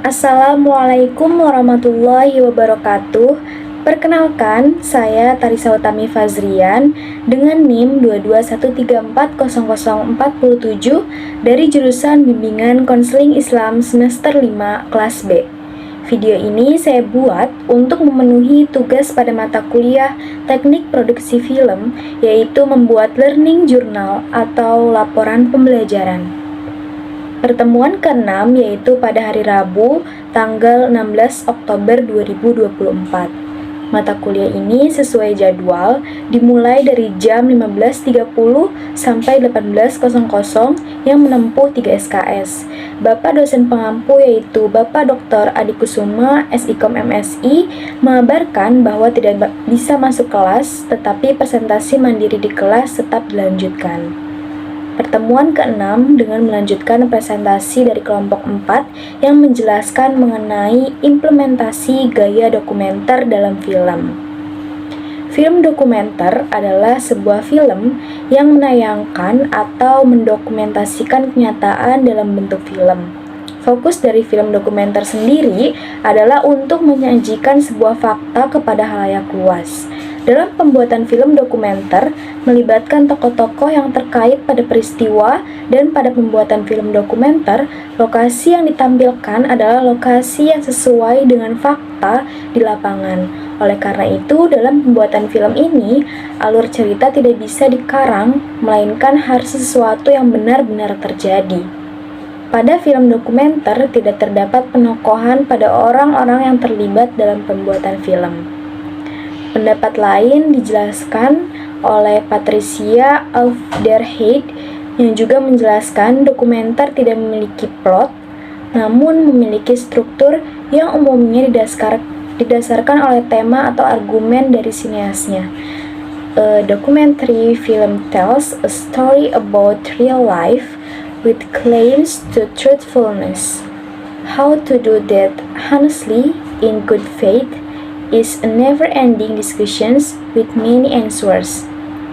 Assalamualaikum warahmatullahi wabarakatuh. Perkenalkan, saya Tarisa Utami Fazrian dengan NIM 221340047 dari jurusan Bimbingan Konseling Islam semester 5 kelas B. Video ini saya buat untuk memenuhi tugas pada mata kuliah Teknik Produksi Film, yaitu membuat learning journal atau laporan pembelajaran. Pertemuan ke-6 yaitu pada hari Rabu, tanggal 16 Oktober 2024. Mata kuliah ini sesuai jadwal, dimulai dari jam 15.30 sampai 18.00 yang menempuh 3 SKS. Bapak dosen pengampu yaitu Bapak Dr. Adi Kusuma, SIKOM MSI, mengabarkan bahwa tidak bisa masuk kelas, tetapi presentasi mandiri di kelas tetap dilanjutkan. Pertemuan ke-6 dengan melanjutkan presentasi dari kelompok 4 yang menjelaskan mengenai implementasi gaya dokumenter dalam film. Film dokumenter adalah sebuah film yang menayangkan atau mendokumentasikan kenyataan dalam bentuk film. Fokus dari film dokumenter sendiri adalah untuk menyajikan sebuah fakta kepada halayak luas. Dalam pembuatan film dokumenter, melibatkan tokoh-tokoh yang terkait pada peristiwa, dan pada pembuatan film dokumenter, lokasi yang ditampilkan adalah lokasi yang sesuai dengan fakta di lapangan. Oleh karena itu, dalam pembuatan film ini, alur cerita tidak bisa dikarang, melainkan harus sesuatu yang benar-benar terjadi. Pada film dokumenter, tidak terdapat penokohan pada orang-orang yang terlibat dalam pembuatan film. Pendapat lain dijelaskan oleh Patricia Aufderheide yang juga menjelaskan dokumenter tidak memiliki plot, namun memiliki struktur yang umumnya didasarkan oleh tema atau argumen dari sineasnya. A documentary film tells a story about real life with claims to truthfulness. How to do that honestly, in good faith, is a never-ending discussions with many answers.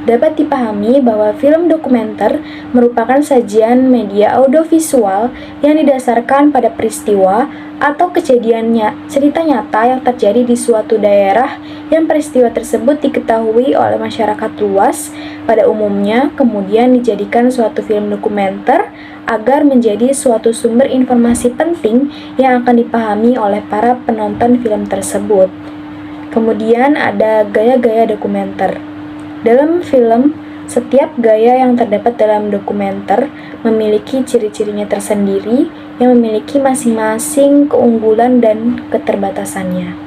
Dapat dipahami bahwa film dokumenter merupakan sajian media audiovisual yang didasarkan pada peristiwa atau kejadiannya, cerita nyata yang terjadi di suatu daerah yang peristiwa tersebut diketahui oleh masyarakat luas pada umumnya, kemudian dijadikan suatu film dokumenter agar menjadi suatu sumber informasi penting yang akan dipahami oleh para penonton film tersebut. Kemudian ada gaya-gaya dokumenter. Dalam film, setiap gaya yang terdapat dalam dokumenter memiliki ciri-cirinya tersendiri yang memiliki masing-masing keunggulan dan keterbatasannya.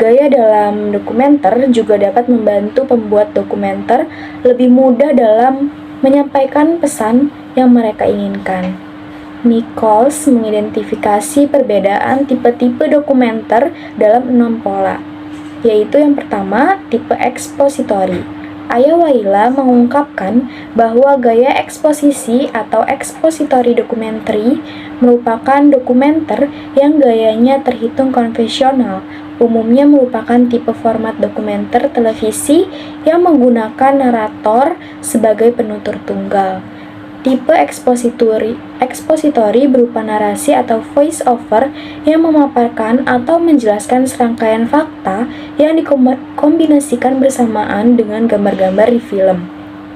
Gaya dalam dokumenter juga dapat membantu pembuat dokumenter lebih mudah dalam menyampaikan pesan yang mereka inginkan. Nichols mengidentifikasi perbedaan tipe-tipe dokumenter dalam 6 pola, yaitu yang pertama, tipe ekspositori. Ayawaila mengungkapkan bahwa gaya eksposisi atau ekspositori documentary merupakan dokumenter yang gayanya terhitung konvensional, umumnya merupakan tipe format dokumenter televisi yang menggunakan narator sebagai penutur tunggal. Tipe ekspositori berupa narasi atau voice over yang memaparkan atau menjelaskan serangkaian fakta yang dikombinasikan bersamaan dengan gambar-gambar di film.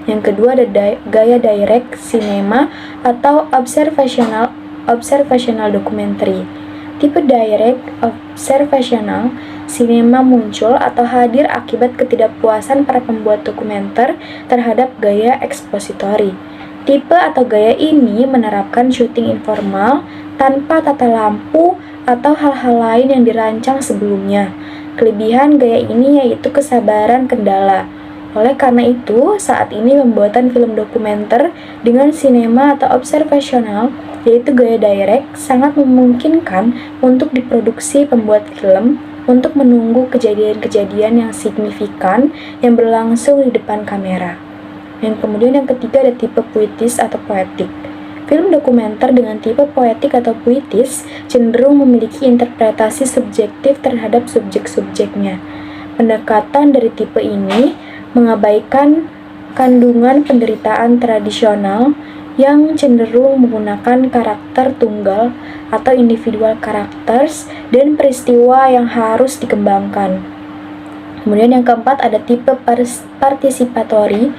Yang kedua ada gaya direct cinema atau observational documentary. Tipe direct observational cinema muncul atau hadir akibat ketidakpuasan para pembuat dokumenter terhadap gaya ekspositori. Tipe atau gaya ini menerapkan syuting informal tanpa tata lampu atau hal-hal lain yang dirancang sebelumnya. Kelebihan gaya ini yaitu kesabaran kendala. Oleh karena itu, saat ini pembuatan film dokumenter dengan sinema atau observasional, yaitu gaya direct, sangat memungkinkan untuk diproduksi pembuat film untuk menunggu kejadian-kejadian yang signifikan yang berlangsung di depan kamera. Dan kemudian yang ketiga ada tipe puitis atau poetik. Film dokumenter dengan tipe poetik atau puitis cenderung memiliki interpretasi subjektif terhadap subjek-subjeknya. Pendekatan dari tipe ini mengabaikan kandungan penderitaan tradisional yang cenderung menggunakan karakter tunggal atau individual characters dan peristiwa yang harus dikembangkan. Kemudian yang keempat ada tipe partisipatori.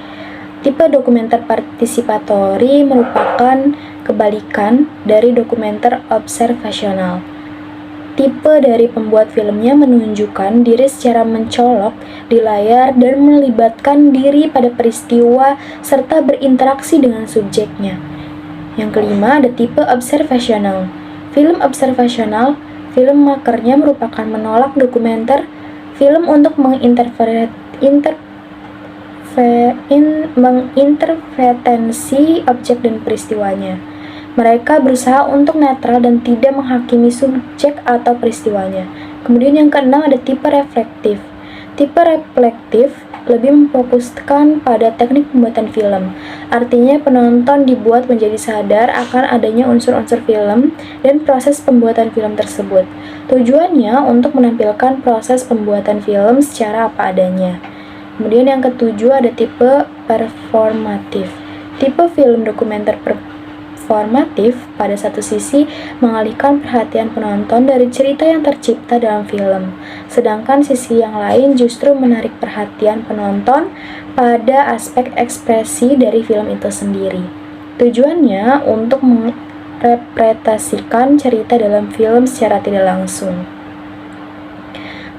Tipe dokumenter partisipatori merupakan kebalikan dari dokumenter observasional. Tipe dari pembuat filmnya menunjukkan diri secara mencolok di layar dan melibatkan diri pada peristiwa serta berinteraksi dengan subjeknya. Yang kelima ada tipe observasional. Film observasional, filmmakernya merupakan menolak dokumenter film untuk mengintervensi objek dan peristiwanya. Mereka berusaha untuk netral dan tidak menghakimi subjek atau peristiwanya. Kemudian yang keenam ada tipe reflektif. Tipe reflektif lebih memfokuskan pada teknik pembuatan film. Artinya penonton dibuat menjadi sadar akan adanya unsur-unsur film dan proses pembuatan film tersebut. Tujuannya untuk menampilkan proses pembuatan film secara apa adanya. Kemudian yang ketujuh ada tipe performatif. Tipe film dokumenter performatif pada satu sisi mengalihkan perhatian penonton dari cerita yang tercipta dalam film, sedangkan sisi yang lain justru menarik perhatian penonton pada aspek ekspresi dari film itu sendiri. Tujuannya untuk merepresentasikan cerita dalam film secara tidak langsung.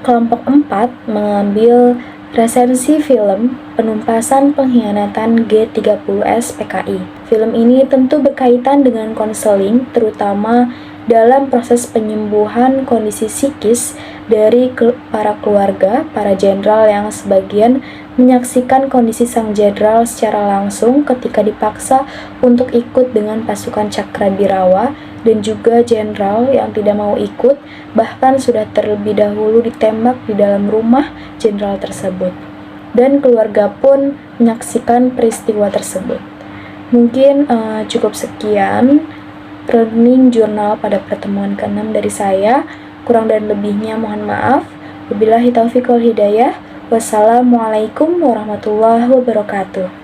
Kelompok 4 mengambil resensi film Penumpasan Pengkhianatan G30S PKI. Film ini tentu berkaitan dengan konseling, terutama dalam proses penyembuhan kondisi psikis dari para keluarga, para jenderal yang sebagian menyaksikan kondisi sang jenderal secara langsung ketika dipaksa untuk ikut dengan pasukan Cakradirawa, dan juga jenderal yang tidak mau ikut, bahkan sudah terlebih dahulu ditembak di dalam rumah jenderal tersebut. Dan keluarga pun menyaksikan peristiwa tersebut. Mungkin cukup sekian learning journal pada pertemuan ke-6 dari saya. Kurang dan lebihnya mohon maaf. Wabillahi taufiq wal hidayah. Wassalamualaikum warahmatullahi wabarakatuh.